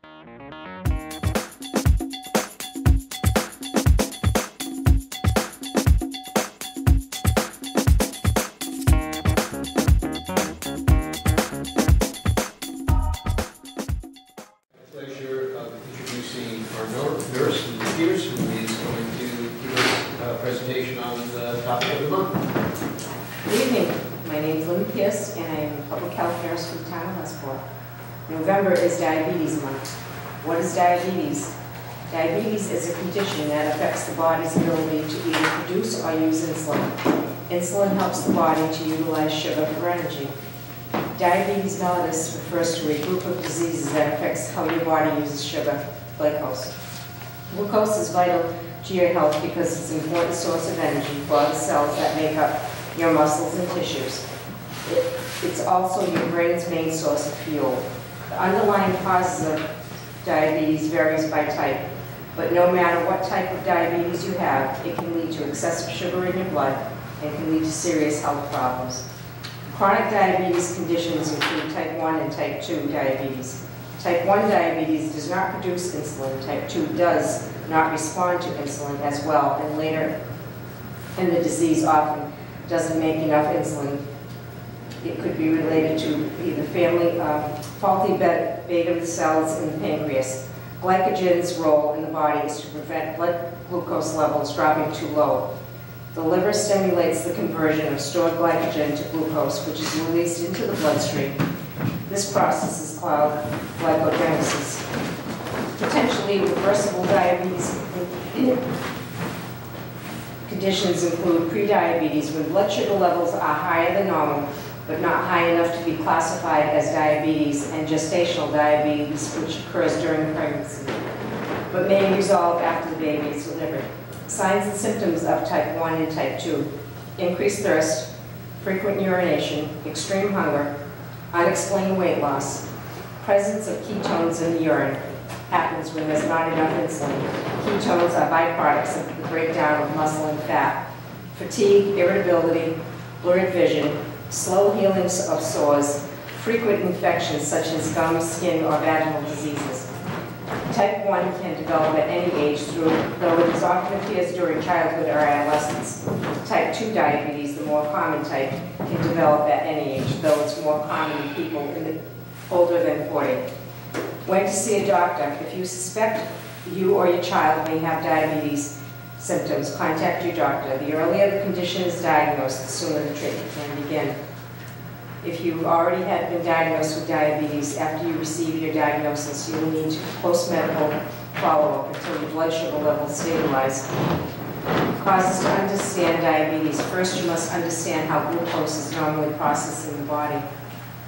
Pleasure of introducing our nurse, Ms. Pierce, who is going to give us a presentation on the topic of the month. Good evening. My name is Linda Pierce, and I am a public health nurse for the town of Westport. November is Diabetes Month. What is diabetes? Diabetes is a condition that affects the body's ability to either produce or use insulin. Insulin helps the body to utilize sugar for energy. Diabetes mellitus refers to a group of diseases that affects how your body uses sugar, glucose. Glucose is vital to your health because it's an important source of energy for the cells that make up your muscles and tissues. It's also your brain's main source of fuel. The underlying causes of diabetes varies by type, but no matter what type of diabetes you have, it can lead to excessive sugar in your blood and can lead to serious health problems. Chronic diabetes conditions include type 1 and type 2 diabetes. Type 1 diabetes does not produce insulin. Type 2 does not respond to insulin as well, and later in the disease often doesn't make enough insulin. It could be related to either faulty beta cells in the pancreas. Glycogen's role in the body is to prevent blood glucose levels dropping too low. The liver stimulates the conversion of stored glycogen to glucose, which is released into the bloodstream. This process is called glycogenesis. Potentially reversible diabetes conditions include prediabetes, when blood sugar levels are higher than normal, but not high enough to be classified as diabetes, and gestational diabetes, which occurs during pregnancy, but may resolve after the baby is delivered. Signs and symptoms of type 1 and type 2: increased thirst, frequent urination, extreme hunger, unexplained weight loss, presence of ketones in the urine. Happens when there's not enough insulin. Ketones are byproducts of the breakdown of muscle and fat. Fatigue, irritability, blurred vision, slow healing of sores, frequent infections such as gum, skin, or vaginal diseases. Type 1 can develop at any age, though it often appears during childhood or adolescence. Type 2 diabetes, the more common type, can develop at any age, though it's more common in people older than 40. When to see a doctor. If you suspect you or your child may have diabetes symptoms, contact your doctor. The earlier the condition is diagnosed, the sooner the treatment can begin. If you already had been diagnosed with diabetes, after you receive your diagnosis, you will need post-medical follow-up until your blood sugar levels stabilize. Causes to understand diabetes. First, you must understand how glucose is normally processed in the body.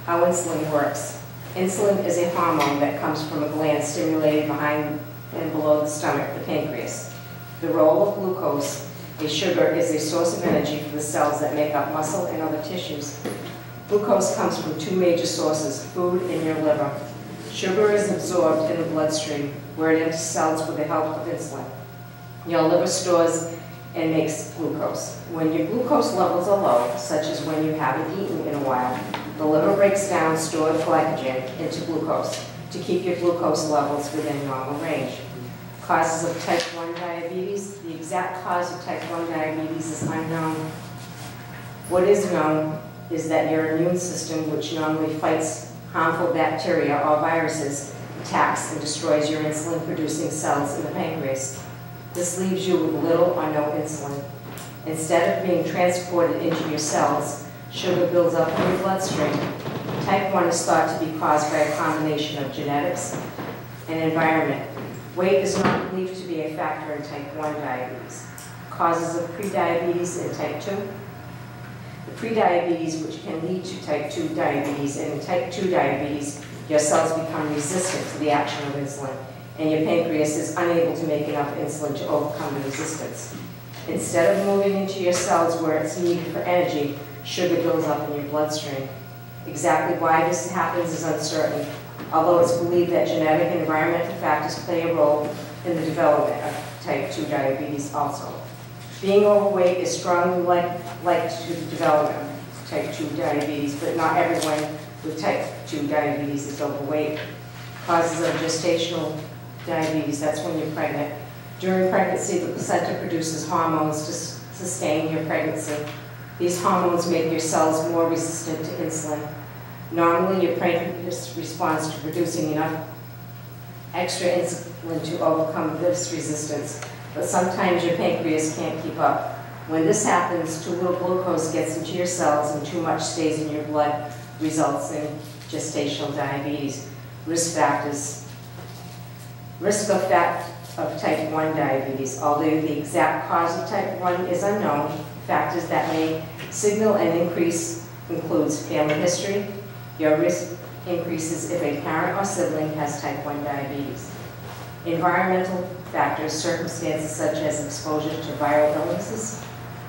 How insulin works. Insulin is a hormone that comes from a gland stimulated behind and below the stomach, the pancreas. The role of glucose, a sugar, is a source of energy for the cells that make up muscle and other tissues. Glucose comes from two major sources: food and your liver. Sugar is absorbed in the bloodstream, where it enters cells with the help of insulin. Your liver stores and makes glucose. When your glucose levels are low, such as when you haven't eaten in a while, the liver breaks down stored glycogen into glucose to keep your glucose levels within normal range. Causes of type 1 diabetes. The exact cause of type 1 diabetes is unknown. What is known is that your immune system, which normally fights harmful bacteria or viruses, attacks and destroys your insulin-producing cells in the pancreas. This leaves you with little or no insulin. Instead of being transported into your cells, sugar builds up in your bloodstream. Type 1 is thought to be caused by a combination of genetics and environment. Weight is not believed to be a factor in type 1 diabetes. Causes of prediabetes in type 2. The prediabetes, which can lead to type 2 diabetes, and in type 2 diabetes, your cells become resistant to the action of insulin, and your pancreas is unable to make enough insulin to overcome the resistance. Instead of moving into your cells where it's needed for energy, sugar builds up in your bloodstream. Exactly why this happens is uncertain, although it's believed that genetic and environmental factors play a role in the development of type 2 diabetes also. Being overweight is strongly linked to the development of type 2 diabetes, but not everyone with type 2 diabetes is overweight. Causes of gestational diabetes, that's when you're pregnant. During pregnancy, the placenta produces hormones to sustain your pregnancy. These hormones make your cells more resistant to insulin. Normally, your pancreas responds to producing enough extra insulin to overcome this resistance, but sometimes your pancreas can't keep up. When this happens, too little glucose gets into your cells and too much stays in your blood, results in gestational diabetes. Risk factors. Risk of type 1 diabetes. Although the exact cause of type 1 is unknown, factors that may signal an increase includes family history. Your risk increases if a parent or sibling has type 1 diabetes. Environmental factors, circumstances such as exposure to viral illnesses,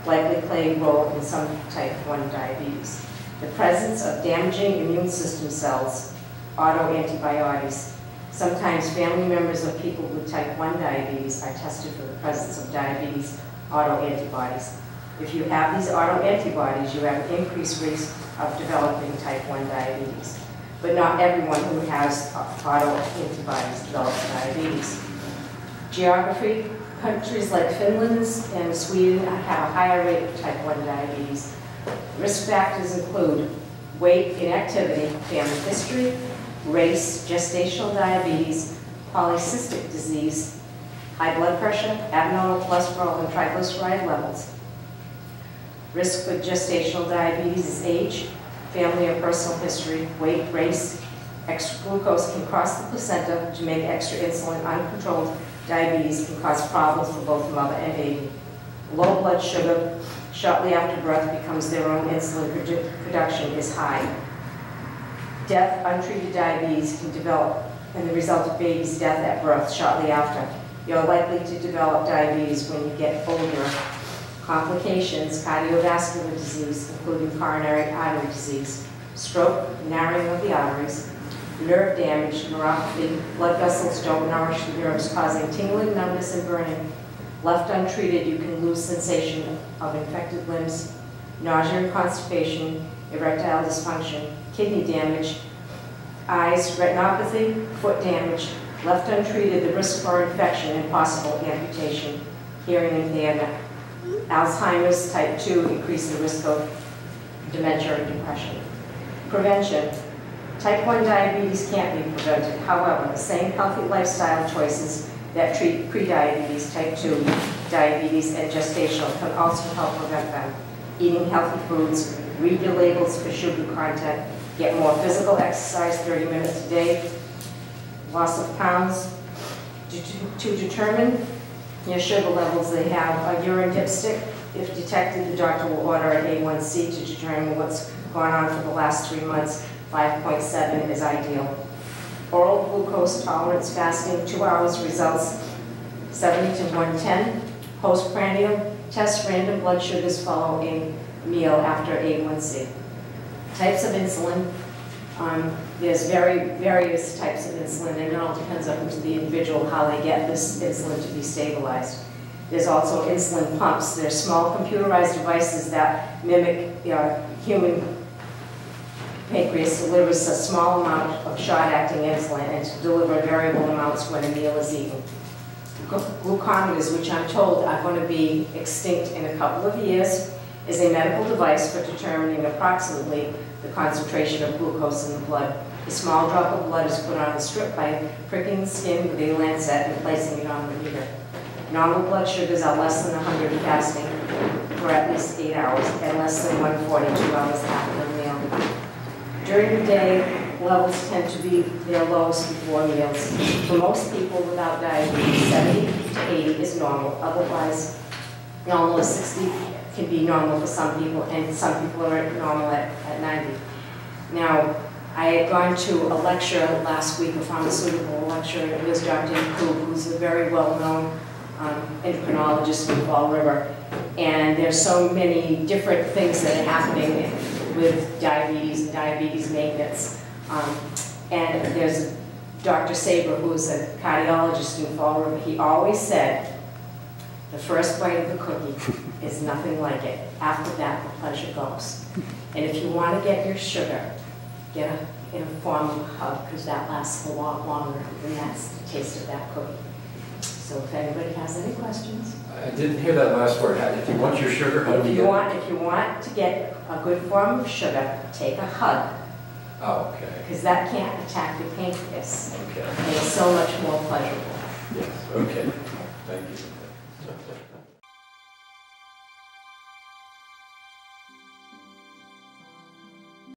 likely play a role in some type 1 diabetes. The presence of damaging immune system cells, autoantibodies. Sometimes family members of people with type 1 diabetes are tested for the presence of diabetes autoantibodies. If you have these autoantibodies, you have an increased risk of developing type 1 diabetes. But not everyone who has autoantibodies develops diabetes. Geography, countries like Finland and Sweden have a higher rate of type 1 diabetes. Risk factors include weight, inactivity, family history, race, gestational diabetes, polycystic disease, high blood pressure, abnormal cholesterol and triglyceride levels. Risk for gestational diabetes is age, family or personal history, weight, race. Extra glucose can cross the placenta to make extra insulin. Uncontrolled diabetes can cause problems for both mother and baby. Low blood sugar shortly after birth becomes their own insulin production is high. Death, untreated diabetes can develop and the result of baby's death at birth shortly after. You're likely to develop diabetes when you get older. Complications, cardiovascular disease, including coronary artery disease, stroke, narrowing of the arteries, nerve damage, neuropathy, blood vessels don't nourish the nerves, causing tingling, numbness, and burning. Left untreated, you can lose sensation of infected limbs, nausea and constipation, erectile dysfunction, kidney damage, eyes, retinopathy, foot damage. Left untreated, the risk for infection and possible amputation, hearing impairment. Alzheimer's, type 2, increase the risk of dementia and depression. Prevention. Type 1 diabetes can't be prevented. However, the same healthy lifestyle choices that treat prediabetes, type 2 diabetes, and gestational can also help prevent them. Eating healthy foods, read your labels for sugar content, get more physical exercise 30 minutes a day, loss of pounds. To determine your sugar levels, they have a urine dipstick. If detected, the doctor will order an A1C to determine what's gone on for the last 3 months. 5.7 is ideal. Oral glucose tolerance fasting, 2 hours results 70 to 110. Postprandial test random blood sugars following meal after A1C. Types of insulin. There's various types of insulin, and it all depends up to the individual how they get this insulin to be stabilized. There's also insulin pumps. They're small computerized devices that mimic human pancreas. Delivers a small amount of short-acting insulin and to deliver variable amounts when a meal is eaten. Glucometers, which I'm told are going to be extinct in a couple of years, is a medical device for determining approximately the concentration of glucose in the blood. A small drop of blood is put on a strip by pricking the skin with a lancet and placing it on the meter. Normal blood sugars are less than 100 fasting for at least 8 hours and less than 140 2 hours after the meal. During the day, levels tend to be their lowest before meals. For most people without diabetes, 70 to 80 is normal. Otherwise, normal is 60 can be normal for some people, and some people are normal at 90. Now, I had gone to a lecture last week, a pharmaceutical lecture, and it was Dr. Koob, who's a very well-known endocrinologist in Fall River. And there's so many different things that are happening with diabetes and diabetes maintenance. And there's Dr. Saber, who's a cardiologist in Fall River. He always said, the first bite of the cookie is nothing like it. After that, the pleasure goes. And if you want to get your sugar, get a in a form of a hug, because that lasts a lot longer, and that's the taste of that cookie. So if anybody has any questions. I didn't hear that last word. If you want your sugar, how do we get it? If you want to get a good form of sugar, take a hug, Oh, okay. because that can't attack your pancreas. Okay. And it's so much more pleasurable. Yes, okay. Thank you.